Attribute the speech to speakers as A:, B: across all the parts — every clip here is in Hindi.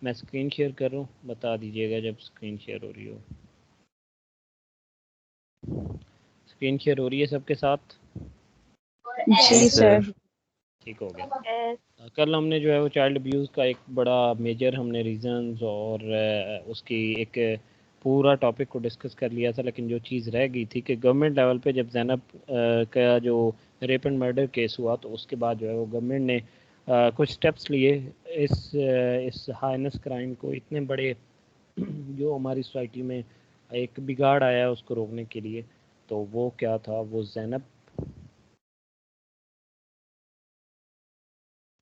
A: मैं स्क्रीन शेयर कर रहा हूँ, बता दीजिएगा जब स्क्रीन शेयर हो रही हो। स्क्रीन शेयर हो रही है सबके साथ?
B: जी सर।
A: ठीक हो गया। कल हमने जो है वो चाइल्ड अब्यूज़ का एक बड़ा मेजर हमने रीज़न्स और उसकी एक पूरा टॉपिक को डिस्कस कर लिया था, लेकिन जो चीज़ रह गई थी कि गवर्नमेंट लेवल पे जब ज़ैनब का जो रेप एंड मर्डर केस हुआ तो उसके बाद जो है वो गवर्नमेंट ने कुछ स्टेप्स लिए इस हाइनस क्राइम को, इतने बड़े जो हमारी सोसाइटी में एक बिगाड़ आया है उसको रोकने के लिए। तो वो क्या था, वो Zainab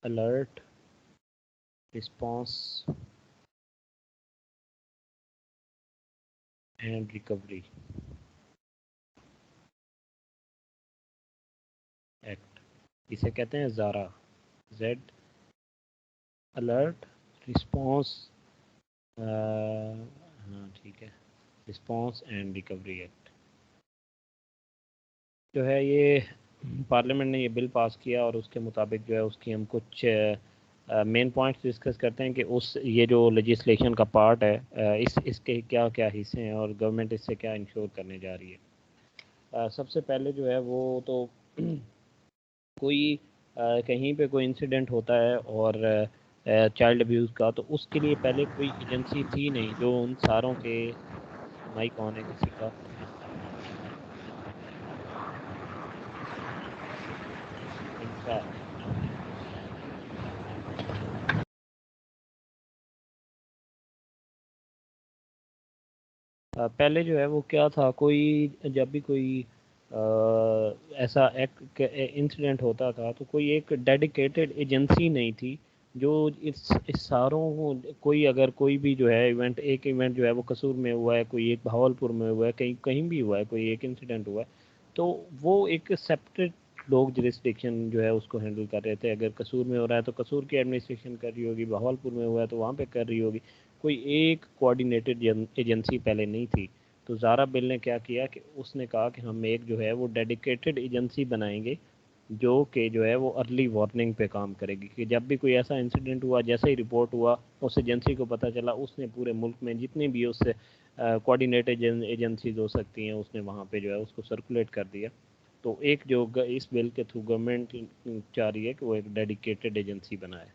A: alert response and recovery act, इसे कहते हैं ज़ारा, जेड अलर्ट रिस्पांस, हाँ ठीक है, रिस्पांस एंड रिकवरी एक्ट जो है ये पार्लियामेंट ने ये बिल पास किया और उसके मुताबिक जो है उसकी हम कुछ मेन पॉइंट्स डिस्कस करते हैं कि उस ये जो लेजिस्लेशन का पार्ट है इसके क्या क्या हिस्से हैं और गवर्नमेंट इससे क्या इंश्योर करने जा रही है। सबसे पहले जो है वो तो कोई कहीं पे कोई इंसिडेंट होता है और चाइल्ड अब्यूज़ का, तो उसके लिए पहले कोई एजेंसी थी नहीं जो उन सारों के, माइक ऑन है किसी का, इनका पहले जो है वो क्या था, कोई जब भी कोई ऐसा एक इंसिडेंट होता था तो कोई एक डेडिकेटेड एजेंसी नहीं थी जो इस सारों कोई अगर कोई भी जो है इवेंट, एक इवेंट जो है वो कसूर में हुआ है, कोई एक भावलपुर में हुआ है, कहीं कहीं भी हुआ है, कोई एक इंसिडेंट हुआ है, तो वो एक सेपरेट लोग जुरिस्डिक्शन जो है उसको हैंडल कर रहे थे। अगर कसूर में हो रहा है तो कसूर की एडमिनिस्ट्रेशन कर रही होगी, भावलपुर में हुआ है तो वहाँ पे कर रही होगी, कोई एक कोऑर्डिनेटेड एजेंसी पहले नहीं थी। तो ज़ारा बिल ने क्या किया कि उसने कहा कि हम एक जो है वो डेडिकेटेड एजेंसी बनाएंगे जो कि जो है वो अर्ली वार्निंग पे काम करेगी, कि जब भी कोई ऐसा इंसिडेंट हुआ, जैसे ही रिपोर्ट हुआ उस एजेंसी को पता चला, उसने पूरे मुल्क में जितनी भी उससे कोऑर्डिनेटेड एजेंसीज हो सकती हैं उसने वहाँ पे जो है उसको सर्कुलेट कर दिया। तो एक जो इस बिल के थ्रू गवर्नमेंट चाह रही है कि वो एक डेडिकेटेड एजेंसी बनाए।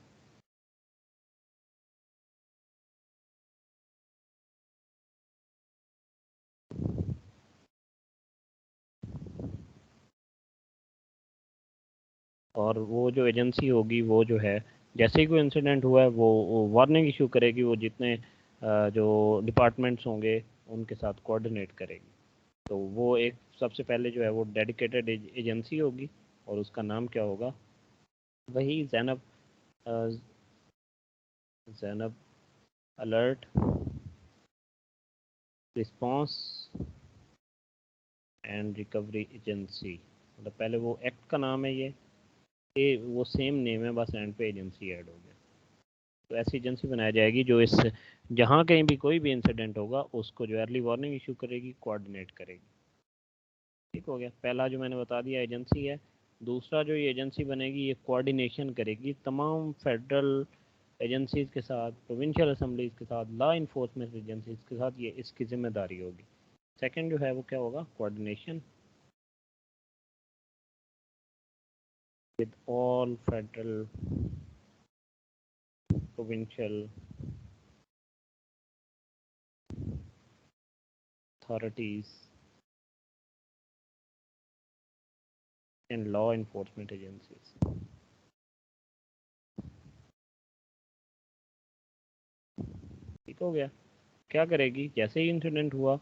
A: और वो जो एजेंसी होगी वो जो है जैसे ही कोई इंसिडेंट हुआ है वो वार्निंग इशू करेगी, वो जितने जो डिपार्टमेंट्स होंगे उनके साथ कोऑर्डिनेट करेगी। तो वो एक सबसे पहले जो है वो डेडिकेटेड एजेंसी होगी और उसका नाम क्या होगा, वही Zainab Zainab alert response and recovery agency. मतलब पहले वो एक्ट का नाम है ये वो सेम नेम है, बस एंड पे एजेंसी ऐड हो गया। तो ऐसी एजेंसी बनाई जाएगी जो इस जहाँ कहीं भी कोई भी इंसिडेंट होगा उसको जो अर्ली वार्निंग इशू करेगी, कोऑर्डिनेट करेगी। ठीक हो गया, पहला जो मैंने बता दिया एजेंसी है। दूसरा जो ये एजेंसी बनेगी ये कोऑर्डिनेशन करेगी तमाम फेडरल एजेंसीज के साथ, प्रोविंशियल असम्बलीज के साथ, लॉ इन्फोर्समेंट एजेंसीज के साथ, ये इसकी जिम्मेदारी होगी। सेकंड जो है वो क्या होगा, coordination with all federal provincial authorities and law enforcement agencies. ठीक हो गया, क्या करेगी, जैसे ही इंसिडेंट हुआ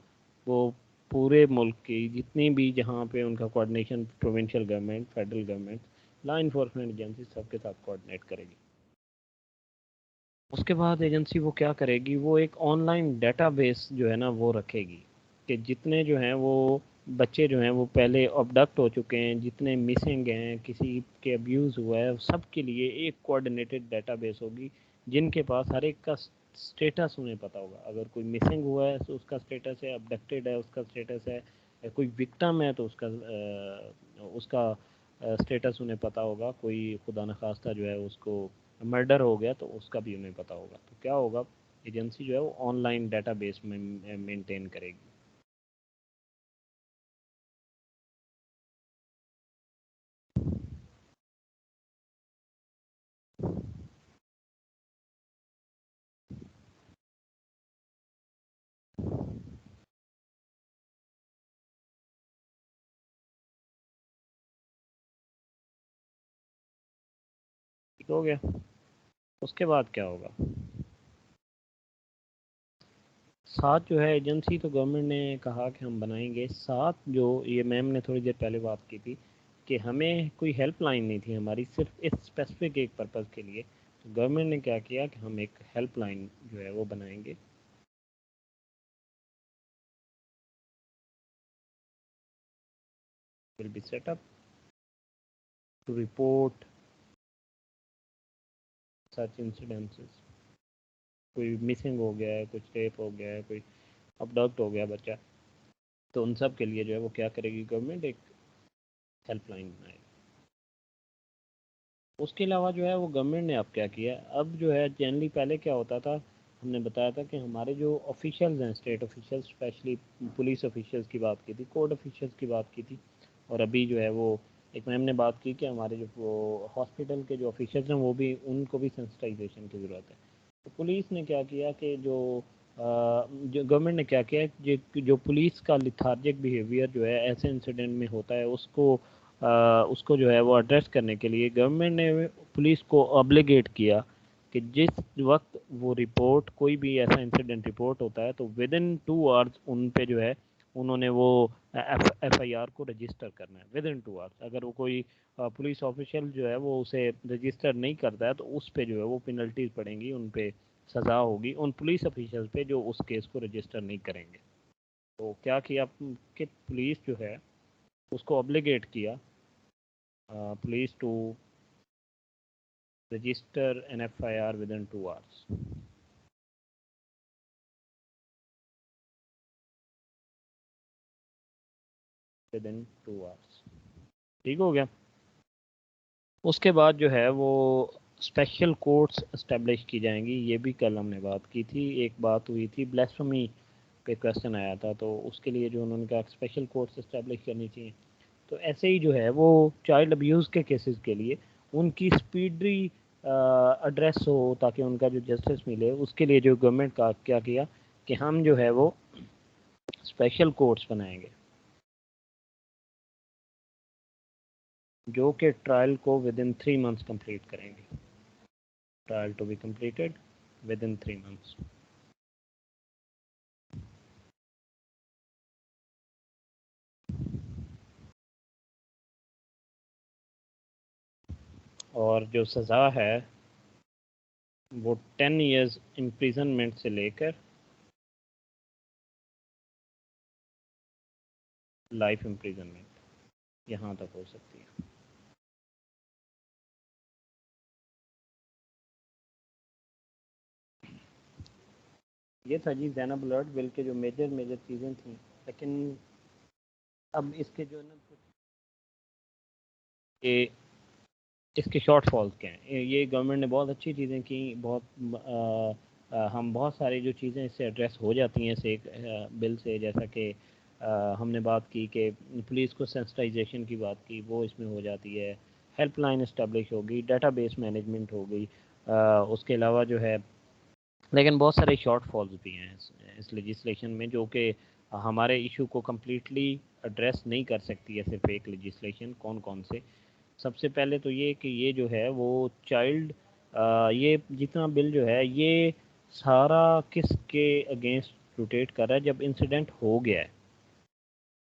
A: वो पूरे मुल्क की जितनी भी जहाँ पे उनका coordination, provincial government, federal government, law enforcement agency सबके साथ कोऑर्डिनेट करेगी। उसके बाद एजेंसी वो क्या करेगी, वो एक ऑनलाइन डेटाबेस जो है ना वो रखेगी कि जितने जो हैं वो बच्चे जो हैं वो पहले अबडक्ट हो चुके हैं, जितने मिसिंग हैं, किसी के अब्यूज़ हुआ है, सब के लिए एक कोऑर्डिनेटेड डेटाबेस होगी जिनके पास हर एक का स्टेटस उन्हें पता होगा। अगर कोई मिसिंग हुआ है तो उसका स्टेटस है, अबडक्टेड है उसका स्टेटस है, या कोई विक्टिम है तो उसका स्टेटस उन्हें पता होगा, कोई खुदा न खास्ता जो है उसको मर्डर हो गया तो उसका भी उन्हें पता होगा। तो क्या होगा, एजेंसी जो है वो ऑनलाइन डेटाबेस में मेंटेन करेगी। ठीक हो गया। उसके बाद क्या होगा, साथ जो है एजेंसी तो गवर्नमेंट ने कहा कि हम बनाएंगे, साथ जो ये मैम ने थोड़ी देर पहले बात की थी कि हमें कोई हेल्पलाइन नहीं थी हमारी, सिर्फ इस स्पेसिफिक एक पर्पज़ के लिए। तो गवर्नमेंट ने क्या किया कि हम एक हेल्पलाइन जो है वो बनाएंगे। Will be set up to report such incidences. कोई मिसिंग हो गया है, कुछ रेप हो गया है, कोई अबडक्ट हो गया बच्चा, तो उन सब के लिए जो है वो क्या करेगी गवर्नमेंट, एक हेल्पलाइन बनाएगी। उसके अलावा जो है वो गवर्नमेंट ने अब क्या किया, अब जो है जनरली पहले क्या होता था, हमने बताया था कि हमारे जो ऑफिशियल्स हैं, state officials, specially police officials की बात की थी, कोर्ट ऑफिशियल्स की बात की थी, और अभी जो है वो एक मैम ने बात की कि हमारे जो वो हॉस्पिटल के जो ऑफिशियल्स हैं वो भी, उनको भी सेंसिटाइजेशन की ज़रूरत है। तो पुलिस ने क्या किया कि जो गवर्नमेंट ने क्या किया, जो पुलिस का लिथार्जिक बिहेवियर जो है ऐसे इंसिडेंट में होता है, उसको जो है वो एड्रेस करने के लिए गवर्नमेंट ने पुलिस को ऑब्लिगेट किया कि जिस वक्त वो रिपोर्ट, कोई भी ऐसा इंसिडेंट रिपोर्ट होता है तो विद इन 2 आवर्स उन पे जो है उन्होंने वो एफआईआर को रजिस्टर करना है विद इन 2 आवर्स। अगर वो कोई पुलिस ऑफिशियल जो है वो उसे रजिस्टर नहीं करता है तो उस पे जो है वो पेनल्टीज पड़ेंगी, उन पे सज़ा होगी उन पुलिस ऑफिशियल पे जो उस केस को रजिस्टर नहीं करेंगे। तो क्या किया कि पुलिस जो है उसको ऑब्लिगेट किया, police to register an FIR within 2 hours. Within 2 hours। ठीक हो गया। उसके बाद जो है वो स्पेशल कोर्ट्स इस्टेब्लिश की जाएंगी, ये भी कल हमने बात की थी। एक बात हुई थी ब्लेस्फेमी पे, क्वेश्चन आया था, तो उसके लिए जो उन्होंने कहा स्पेशल कोर्ट्स इस्टेब्लिश करनी चाहिए। तो ऐसे ही जो है वो चाइल्ड अब्यूज़ के केसेस के लिए उनकी स्पीडी एड्रेस हो, ताकि उनका जो जस्टिस मिले, उसके लिए जो गवर्नमेंट का क्या किया कि हम जो है वो स्पेशल कोर्ट्स बनाएंगे जो कि ट्रायल को विद इन 3 मंथ्स कंप्लीट करेंगे। Trial to be completed within 3 months. और जो सज़ा है वो 10 years इम्प्रिजनमेंट से लेकर लाइफ इम्प्रिजनमेंट यहाँ तक हो सकती है। ये था जी ज़ैनब अलर्ट बिल के जो मेजर मेजर चीज़ें थी, लेकिन अब इसके जो है ना ये इसके शॉर्टफॉल्स क्या हैं। ये गवर्नमेंट ने बहुत अच्छी चीज़ें की, बहुत हम बहुत सारी जो चीज़ें इससे एड्रेस हो जाती हैं, इसे एक बिल से, जैसा कि हमने बात की कि पुलिस को सेंसिटाइजेशन की बात की, वो इसमें हो जाती है। हेल्पलाइन इस्टेब्लिश होगी, डेटाबेस मैनेजमेंट हो गई, उसके अलावा जो है, लेकिन बहुत सारे शॉर्टफॉल्स भी हैं इस लेजिस्लेशन में, जो कि हमारे इशू को कम्प्लीटली एड्रेस नहीं कर सकती है सिर्फ एक लेजिस्लेशन। कौन कौन से, सबसे पहले तो ये कि ये जो है वो चाइल्ड, ये जितना बिल जो है ये सारा किसके अगेंस्ट रोटेट कर रहा है, जब इंसिडेंट हो गया है।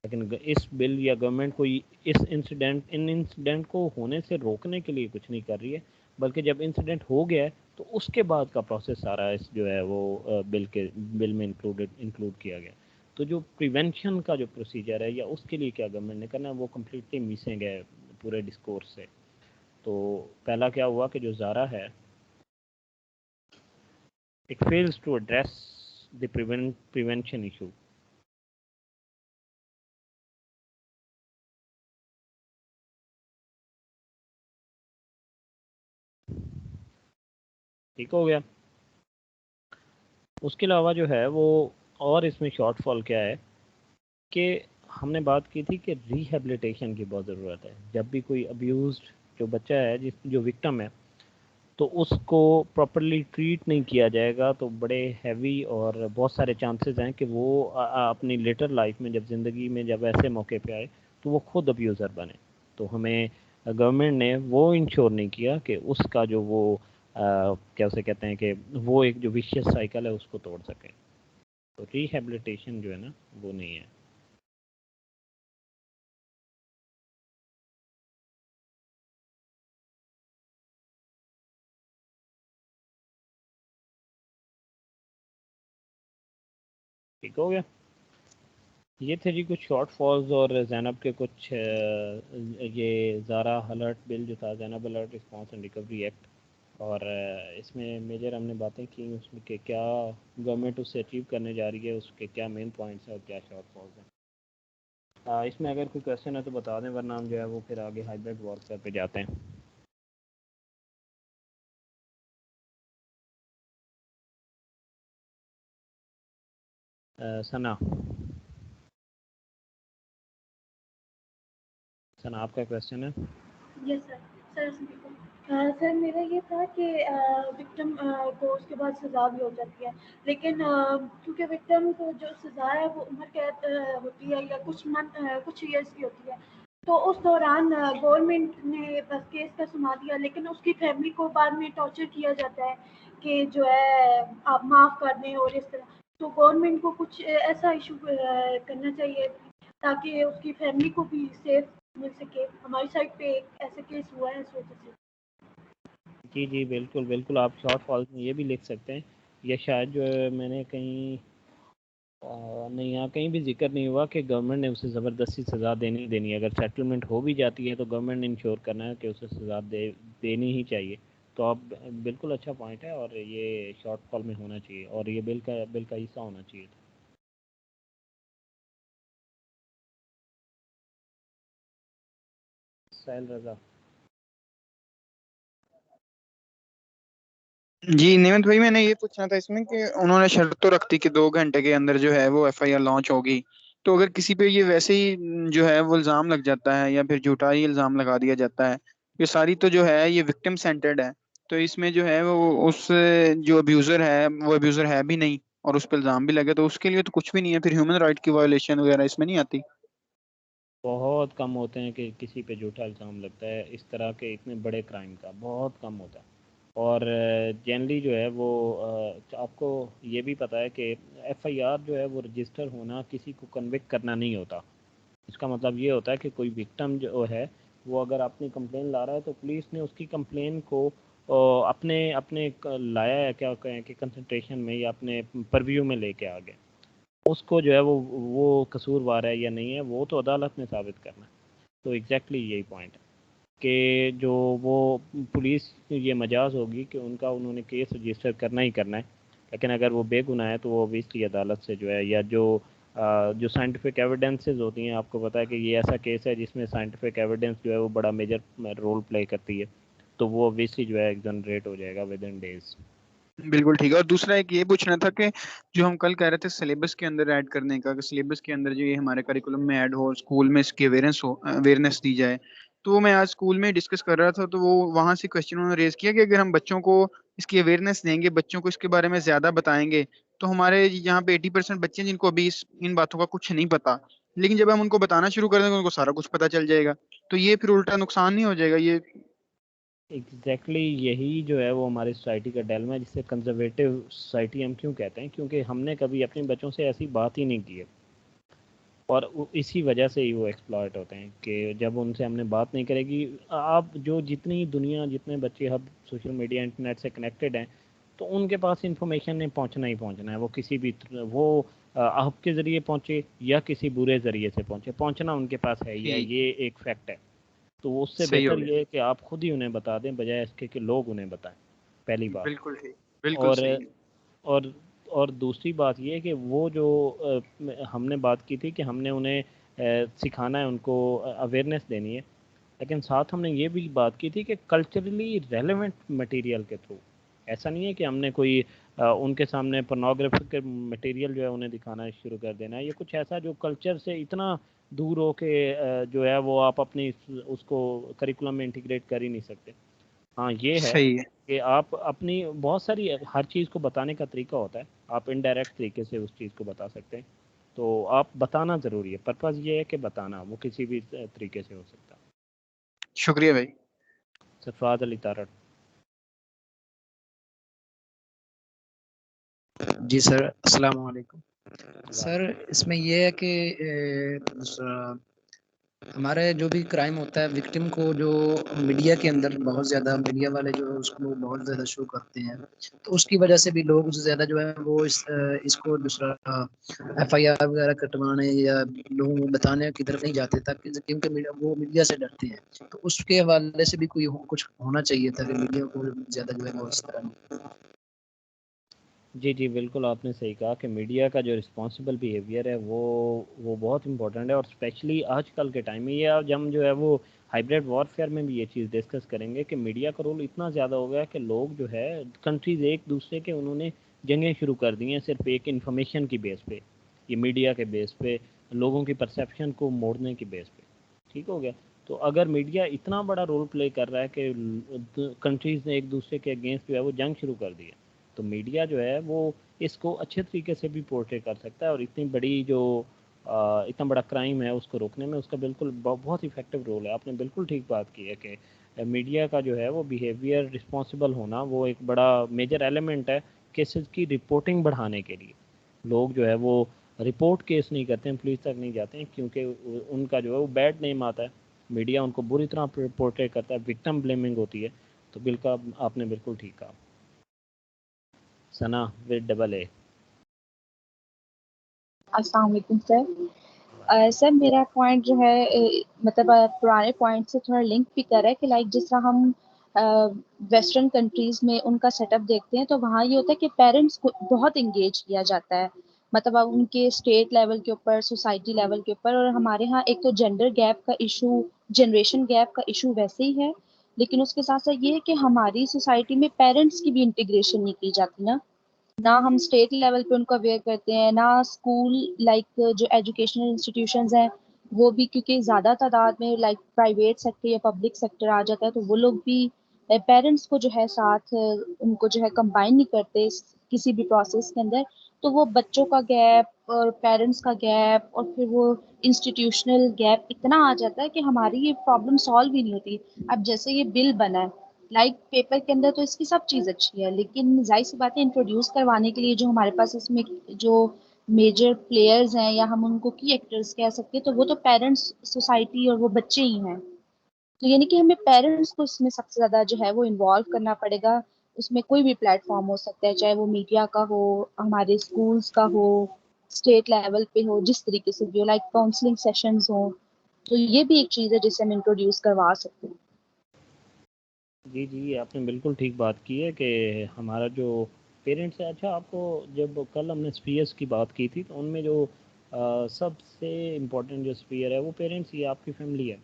A: लेकिन इस बिल या गवर्नमेंट को इन इंसिडेंट को होने से रोकने के लिए कुछ नहीं कर रही है, बल्कि जब इंसिडेंट हो गया है तो उसके बाद का प्रोसेस सारा इस जो है वो बिल में इंक्लूड किया गया। तो जो प्रिवेंशन का जो प्रोसीजर है या उसके लिए क्या गवर्नमेंट ने करना है, वो कम्प्लीटली मिसिंग है पूरे डिस्कोर्स से। तो पहला क्या हुआ कि जो ज़ारा है, it fails to address the prevention issue. ठीक हो गया। उसके अलावा जो है वो और इसमें शॉर्टफॉल क्या है कि हमने बात की थी कि रिहेबिलिटेशन की बहुत ज़रूरत है। जब भी कोई अब्यूज़ जो बच्चा है, जिस जो विक्टिम है, तो उसको प्रॉपरली ट्रीट नहीं किया जाएगा तो बड़े हैवी और बहुत सारे चांसेस हैं कि वो अपनी लेटर लाइफ में, जब ज़िंदगी में जब ऐसे मौके पे आए तो वो खुद अब्यूज़र बने। तो हमें गवर्नमेंट ने वो इंश्योर नहीं किया कि उसका जो वो क्या उसे कहते हैं कि वो एक जो विशियस साइकिल है उसको तोड़ सके। तो रिहेबिलिटेशन जो है ना वो नहीं है। ठीक हो गया। ये थे जी कुछ शॉर्ट फॉल्स और जैनब के कुछ ये ज़ारा अलर्ट बिल जो था, Zainab alert response and recovery act, और इसमें मेजर हमने बातें की उसमें कि क्या गवर्नमेंट उससे अचीव करने जा रही है, उसके क्या मेन पॉइंट्स हैं और क्या शॉर्ट फॉल्स हैं। इसमें अगर कोई क्वेश्चन है तो बता दें, वरना हम जो है वो फिर आगे हाइब्रिड वॉरफेयर पे जाते हैं। सना, सना आपका क्वेश्चन है।
C: Yes sir. सर मेरा ये था कि विक्टिम को उसके बाद सज़ा भी हो जाती है, लेकिन क्योंकि विक्टिम को जो सज़ा है वो उम्र कैद होती है या कुछ ईयर्स की होती है, तो उस दौरान गवर्नमेंट ने बस केस का सुना दिया, लेकिन उसकी फैमिली को बाद में टॉर्चर किया जाता है कि जो है आप माफ़ कर दें और इस तरह। तो गवर्नमेंट को कुछ ऐसा इशू करना चाहिए ताकि उसकी फैमिली को भी सेफ मिल सके। हमारी साइड पे एक ऐसे केस हुआ है इस वजह से।
A: जी जी बिल्कुल बिल्कुल, आप शॉर्ट फॉल्स में ये भी लिख सकते हैं। या शायद जो है मैंने कहीं नहीं, यहाँ कहीं भी जिक्र नहीं हुआ कि गवर्नमेंट ने उसे ज़बरदस्ती सज़ा देनी देनी है। अगर सेटलमेंट हो भी जाती है तो गवर्नमेंट ने इंश्योर करना है कि उसे सज़ा देनी ही चाहिए। तो आप बिल्कुल अच्छा पॉइंट है, और ये शॉर्ट फॉल में होना चाहिए और ये बिल का हिस्सा होना चाहिए था। साहिल रजा।
D: जी नियमित भाई, मैंने ये पूछना था इसमें कि उन्होंने शर्त तो रख दी कि 2 घंटे के अंदर जो है वो एफआईआर लॉन्च होगी। तो अगर किसी पे ये वैसे ही जो है वो इल्जाम लग जाता है या फिर झूठा ही इल्जाम लगा दिया जाता है, ये सारी तो जो है ये विक्टिम सेंटर्ड है। तो इसमें जो है वो उस जो अब्यूजर है वो अब्यूजर है भी नहीं और उस पर इल्जाम भी लगे तो उसके लिए तो कुछ भी नहीं है, फिर ह्यूमन राइट की वायलेशन वगैरह इसमें नहीं आती।
A: बहुत कम होते हैं कि किसी पे झूठा इल्ज़ाम लगता है, इस तरह के इतने बड़े क्राइम का बहुत कम होता है। और जनरली जो है वो आपको ये भी पता है कि एफआईआर जो है वो रजिस्टर होना किसी को कन्विक्ट करना नहीं होता। इसका मतलब ये होता है कि कोई विक्टिम जो है वो अगर अपनी कंप्लेन ला रहा है तो पुलिस ने उसकी कंप्लेन को अपने अपने लाया है, क्या कहें कि कंसंट्रेशन में या अपने परव्यू में लेके आ गया। उसको जो है वो कसूरवार है या नहीं है वो तो अदालत ने साबित करना है। तो एग्जैक्टली यही पॉइंट है कि जो वो पुलिस ये मजाज होगी कि उनका उन्होंने केस रजिस्टर करना ही करना है, लेकिन अगर वो बेगुनाह है तो वो ऑब्वियसली अदालत से जो है, या जो साइंटिफिक एविडेंसेस होती हैं, आपको पता है कि ये ऐसा केस है जिसमें साइंटिफिक एविडेंस जो है वो बड़ा मेजर रोल प्ले करती है, तो वो ऑब्वियसली जो है एग्जोनरेट हो जाएगा विद इन डेज।
D: बिल्कुल ठीक है। और दूसरा एक ये पूछना था कि जो हम कल कह रहे थे सिलेबस के अंदर ऐड करने का, कि सिलेबस के अंदर जो ये हमारे करिकुलम में ऐड हो, स्कूल में इसकी अवेयरनेस दी जाए। तो वो मैं आज स्कूल में डिस्कस कर रहा था, तो वो वहां से क्वेश्चन उन्होंने रेज किया कि अगर हम बच्चों को इसकी अवेयरनेस देंगे, बच्चों को इसके बारे में ज्यादा बताएंगे, तो हमारे यहाँ पे 80% बच्चे हैं जिनको अभी इन बातों का कुछ नहीं पता, लेकिन जब हम उनको बताना शुरू कर देंगे उनको सारा कुछ पता चल जाएगा। तो ये फिर उल्टा नुकसान नहीं हो जाएगा ये?
A: एग्जैक्टली यही जो है वो हमारी सोसाइटी का डेल्मा है, जिसे कंजर्वेटिव सोसाइटी हम क्यों कहते हैं, क्योंकि हमने कभी अपने बच्चों से ऐसी बात ही नहीं की है। और इसी वजह से ही वो एक्सप्लॉयट होते हैं कि जब उनसे हमने बात नहीं करेगी। आप जो जितनी दुनिया, जितने बच्चे अब सोशल मीडिया इंटरनेट से कनेक्टेड हैं, तो उनके पास इंफॉर्मेशन ने पहुंचना ही पहुंचना है। वो किसी भी वो आपके ज़रिए पहुंचे या किसी बुरे ज़रिए से पहुंचे, पहुंचना उनके पास है ही है,
D: ठीक।
A: ये एक फैक्ट है। तो उससे
D: सही हो
A: बेहतर ये
D: गया।
A: है कि आप खुद ही उन्हें बता दें, बजाय इसके कि लोग उन्हें बताएं, पहली बात।
D: बिल्कुल ठीक, बिल्कुल
A: और
D: सही है।
A: और और दूसरी बात ये है कि वो जो हमने बात की थी कि हमने उन्हें सिखाना है, उनको अवेयरनेस देनी है, लेकिन साथ हमने ये भी बात की थी कि कल्चरली रेलेवेंट मटेरियल के थ्रू। ऐसा नहीं है कि हमने कोई उनके सामने पोर्नोग्राफिक के मटेरियल जो है उन्हें दिखाना शुरू कर देना है। ये कुछ ऐसा जो कल्चर से इतना दूर हो के जो है वो आप अपनी उसको करिकुलम में इंटीग्रेट कर ही नहीं सकते। हाँ ये है
D: सही है।
A: कि आप अपनी बहुत सारी हर चीज़ को बताने का तरीका होता है, आप इनडायरेक्ट तरीके से उस चीज़ को बता सकते हैं। तो आप बताना ज़रूरी है, पर्पज़ ये है कि बताना, वो किसी भी तरीके से हो सकता है।
D: शुक्रिया भाई।
A: सरफराज अली तारड़।
E: जी सर, अस्सलाम वालेकुम। सर इसमें ये है कि हमारे जो भी क्राइम होता है, विक्टिम को जो मीडिया के अंदर बहुत ज़्यादा मीडिया वाले जो है उसको बहुत ज़्यादा शो करते हैं, तो उसकी वजह से भी लोग ज़्यादा जो है वो इसको दूसरा FIR वगैरह कटवाने या लोगों को बताने की तरफ नहीं जाते, ताकि क्योंकि वो मीडिया से डरते हैं। तो उसके हवाले से भी कुछ होना चाहिए था कि मीडिया को ज़्यादा जो है वो इस तरह।
A: जी जी बिल्कुल, आपने सही कहा कि मीडिया का जो रिस्पॉन्सिबल बिहेवियर है वो बहुत इंपॉर्टेंट है, और स्पेशली आजकल के टाइम में ये आज हम जो है वो हाइब्रिड वॉरफेयर में भी ये चीज़ डिस्कस करेंगे कि मीडिया का रोल इतना ज़्यादा हो गया है कि लोग जो है कंट्रीज़ एक दूसरे के उन्होंने जंगें शुरू कर दी हैं सिर्फ एक इन्फॉर्मेशन की बेस पे, ये मीडिया के बेस पे, लोगों की परसेप्शन को मोड़ने की बेस पे। ठीक हो गया। तो अगर मीडिया इतना बड़ा रोल प्ले कर रहा है कि कंट्रीज़ ने एक दूसरे के अगेंस्ट जो है वो जंग शुरू कर दी है, तो मीडिया जो है वो इसको अच्छे तरीके से भी पोर्ट्रे कर सकता है, और इतनी बड़ी जो इतना बड़ा क्राइम है उसको रोकने में उसका बिल्कुल बहुत इफेक्टिव रोल है। आपने बिल्कुल ठीक बात की है कि मीडिया का जो है वो बिहेवियर रिस्पॉन्सिबल होना वो एक बड़ा मेजर एलिमेंट है केसेस की रिपोर्टिंग बढ़ाने के लिए। लोग जो है वो रिपोर्ट केस नहीं करते हैं, पुलिस तक नहीं जाते हैं, क्योंकि उनका जो है वो बैड नेम आता है, मीडिया उनको बुरी तरह पोर्ट्रे करता है, विक्टिम ब्लेमिंग होती है। तो बिल्कुल आपने बिल्कुल ठीक कहा। सना विद डबल ए।
B: अस्सलाम वालेकुम सर। सर मेरा पॉइंट जो है मतलब पुराने पॉइंट से थोड़ा लिंक भी कर रहा है कि लाइक जिस तरह हम वेस्टर्न कंट्रीज में उनका सेटअप देखते हैं, तो वहाँ ये होता है कि पेरेंट्स को बहुत इंगेज किया जाता है, मतलब अब उनके स्टेट लेवल के ऊपर, सोसाइटी लेवल के ऊपर। और हमारे यहाँ एक तो जेंडर गैप का इशू, जनरेशन गैप का इशू वैसे ही है, लेकिन उसके साथ साथ ये है कि हमारी सोसाइटी में पेरेंट्स की भी इंटीग्रेशन नहीं की जाती ना हम स्टेट लेवल पे उनको अवेयर करते हैं, ना स्कूल लाइक जो एजुकेशनल इंस्टीट्यूशंस हैं वो भी, क्योंकि ज़्यादा तादाद में लाइक प्राइवेट सेक्टर या पब्लिक सेक्टर आ जाता है, तो वो लोग भी पेरेंट्स को जो है साथ उनको जो है कंबाइन नहीं करते किसी भी प्रोसेस के अंदर। तो वो बच्चों का गैप और पेरेंट्स का गैप और फिर वो इंस्टीट्यूशनल गैप इतना आ जाता है कि हमारी ये प्रॉब्लम सॉल्व ही नहीं होती। अब जैसे ये बिल बना है, लाइक पेपर के अंदर तो इसकी सब चीज़ अच्छी है, लेकिन जाहिर सी बात है इंट्रोड्यूस करवाने के लिए जो हमारे पास इसमें जो मेजर प्लेयर्स हैं या हम उनको की एक्टर्स कह सकते हैं, तो वो तो पेरेंट्स, सोसाइटी और वो बच्चे ही हैं। तो यानी कि हमें पेरेंट्स को इसमें सबसे ज़्यादा जो है वो इन्वॉल्व करना पड़ेगा। उसमें कोई भी प्लेटफॉर्म हो सकता है, चाहे वो मीडिया का हो, हमारे स्कूल्स का हो, स्टेट लेवल पे हो, जिस तरीके से भी हो, लाइक काउंसलिंग सेशंस हो। तो ये भी एक चीज़ है जिसे हम इंट्रोड्यूस करवा सकते हैं।
A: जी जी आपने बिल्कुल ठीक बात की है कि हमारा जो पेरेंट्स है। अच्छा, आपको जब कल हमने स्पीयर्स की बात की थी तो उनमें जो सबसे इम्पोर्टेंट जो स्पीयर है वो पेरेंट्स ही, आपकी फैमिली है।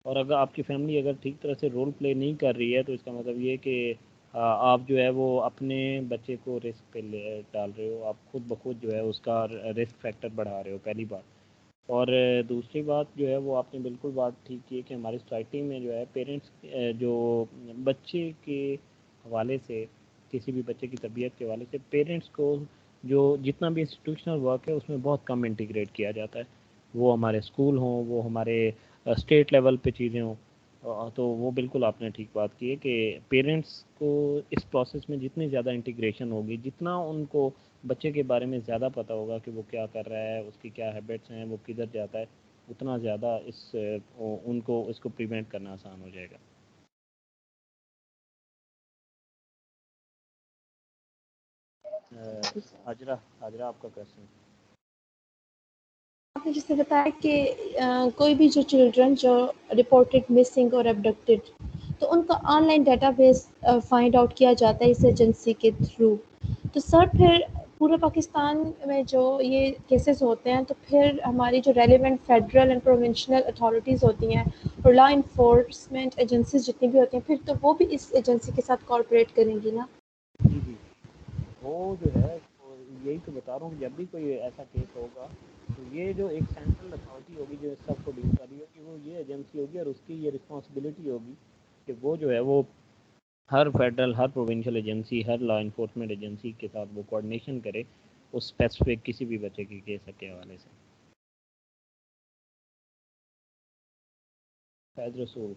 A: और अगर आपकी फैमिली अगर ठीक तरह से रोल प्ले नहीं कर रही है तो इसका मतलब ये कि आप जो है वो अपने बच्चे को रिस्क पे ले डाल रहे हो, आप खुद ब खुद जो है उसका रिस्क फैक्टर बढ़ा रहे हो, पहली बात। और दूसरी बात जो है वो आपने बिल्कुल बात ठीक की है कि हमारी सोसाइटी में जो है पेरेंट्स जो बच्चे के हवाले से, किसी भी बच्चे की तरबियत के हवाले से पेरेंट्स को जो जितना भी इंस्टीट्यूशनल वर्क है उसमें बहुत कम इंटीग्रेट किया जाता है। वो हमारे स्कूल हों, वो हमारे स्टेट लेवल पे चीज़ें हों। तो वो बिल्कुल आपने ठीक बात की है कि पेरेंट्स को इस प्रोसेस में जितनी ज़्यादा इंटीग्रेशन होगी, जितना उनको बच्चे के बारे में ज़्यादा पता होगा कि वो क्या कर रहा है, उसकी क्या हैबिट्स हैं, वो किधर जाता है, उतना ज़्यादा उनको इसको प्रिवेंट करना आसान हो जाएगा। हाजरा, हाजरा आपका क्वेश्चन।
C: आपने जैसे बताया कि कोई भी जो चिल्ड्रन जो रिपोर्टेड मिसिंग और अबडक्टेड, तो उनका ऑनलाइन डेटाबेस फाइंड आउट किया जाता है इस एजेंसी के थ्रू। तो सर फिर पूरे पाकिस्तान में जो ये केसेस होते हैं, तो फिर हमारी जो relevant federal and provincial authorities होती हैं और लॉ इन्फोर्समेंट एजेंसीज जितनी भी होती हैं, फिर तो वो भी इस एजेंसी के साथ कॉर्पोरेट करेंगी ना।
A: वो जो है यही तो बता रहा हूँ, जब भी कोई ऐसा केस होगा तो ये जो एक सेंट्रल अथॉरिटी होगी जो इस सब को डील कर रही होगी, वो ये एजेंसी होगी और उसकी ये रिस्पॉन्सिबिलिटी होगी कि वो जो है वो हर फेडरल, हर प्रोविंशियल एजेंसी, हर लॉ इन्फोर्समेंट एजेंसी के साथ वो कोऑर्डिनेशन करे उस स्पेसिफिक किसी भी बच्चे के केस के हवाले से। फैज रसूल।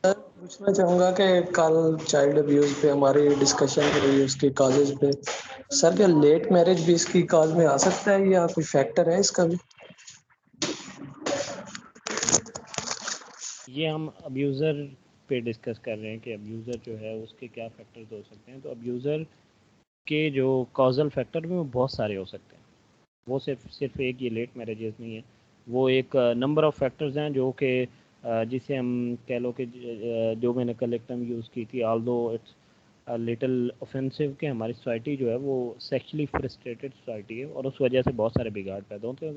F: सर पूछना चाहूँगा कि कल चाइल्ड अब्यूज़ पे हमारी डिस्कशन रही उसकी काजेज पे, सर क्या लेट मैरिज भी इसकी काज में आ सकता है या कोई फैक्टर है इसका भी?
A: ये हम अब्यूज़र पे डिस्कस कर रहे हैं कि अब्यूज़र जो है उसके क्या फैक्टर्स हो सकते हैं। तो अब्यूज़र के जो कॉजल फैक्टर में वो बहुत सारे हो सकते हैं, वो सिर्फ एक ये लेट मैरिजेस नहीं है, वो एक नंबर ऑफ़ फैक्टर्स हैं जो कि जिसे हम कह लो कि जो मैंने कल एक टर्म यूज़ की थी, ऑल्दो इट्स लिटिल ऑफेंसिव, कि हमारी सोसाइटी जो है वो सेक्सुअली फ्रस्ट्रेटेड सोसाइटी है और उस वजह से बहुत सारे बिगाड़ पैदा होते हैं।